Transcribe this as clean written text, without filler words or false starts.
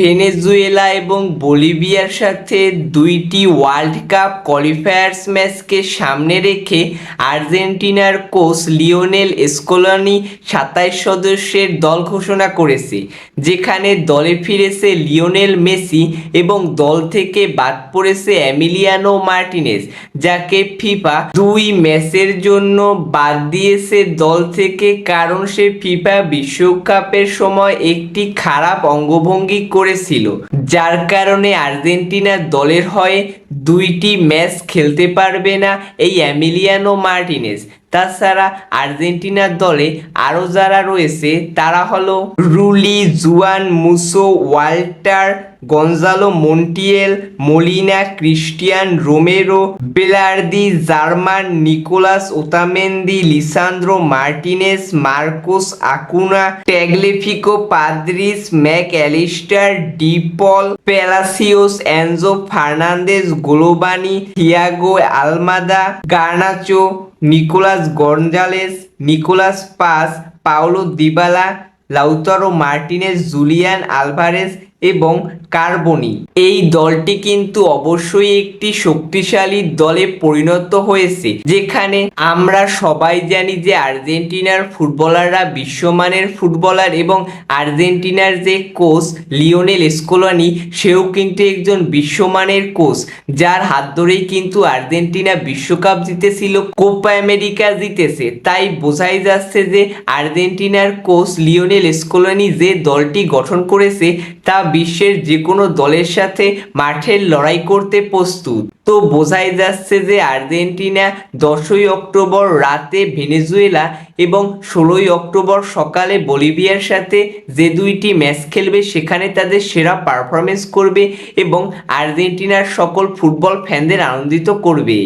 Venezuela এবং বলিভিয়ার সাথে দুইটি ওয়ার্ল্ড কাপ কোয়ালিফায়ার্স ম্যাচকে সামনে রেখে আর্জেন্টিনার কোচ লিওনেল স্কলোনি ২৭ সদস্যের দল ঘোষণা করেছে, যেখানে দলে ফিরেছে লিওনেল মেসি এবং দল থেকে বাদ পড়েছে এমিলিয়ানো মার্টিনেজ, যাকে ফিফা ২ ম্যাচের জন্য বাদ দিয়েছে দল থেকে, কারণ সে ফিফা বিশ্বকাপের সময় একটি খারাপ অঙ্গভঙ্গি করেছিল, যার কারণে আর্জেন্টিনার দলের হয়ে ২টি ম্যাচ খেলতে পারবে না এই এমিলিয়ানো মার্টিনেজ। তাছাড়া আর্জেন্টিনার দলে আরও যারা রয়েছে তারা হলো Rulli, Juan Musso, Walter, Gonzalo Montiel, Molina, Cristian Romero, Balerdi, German, Nicolas Otamendi, Lisandro Martinez, Marcos Acuna, Tagliafico, Paredes, Mac Allister, De Paul, Palacios, Enzo Fernandez, গোলোবানি, Thiago Almada, Garnacho, Nicolas Gonzalez, Nicolas Paz, Paulo Dybala, Lautaro Martinez, Julian Alvarez এবং Carboni. এই দলটি কিন্তু অবশ্যই একটি শক্তিশালী দলে পরিণত হয়েছে, যেখানে আমরা সবাই জানি যে আর্জেন্টিনার ফুটবলাররা বিশ্বমানের ফুটবলার এবং আর্জেন্টিনার যে কোচ লিওনেল স্কলোনি সেও কিন্তু একজন বিশ্বমানের কোচ, যার হাত ধরেই কিন্তু আর্জেন্টিনা বিশ্বকাপ জিতেছিল, কোপা আমেরিকা জিতেছে। তাই বোঝাই যাচ্ছে যে আর্জেন্টিনার কোচ লিওনেল স্কলোনি যে দলটি গঠন করেছে তা বিশ্বের যে কোনো দলের সাথে মাঠের লড়াই করতে প্রস্তুত। তো বোঝাই যাচ্ছে যে আর্জেন্টিনা ১০ই অক্টোবর রাতে ভেনেজুয়েলা এবং ১৬ই অক্টোবর সকালে বলিভিয়ার সাথে যে দুইটি ম্যাচ খেলবে সেখানে তাদের সেরা পারফরমেন্স করবে এবং আর্জেন্টিনার সকল ফুটবল ফ্যানদের আনন্দিত করবে।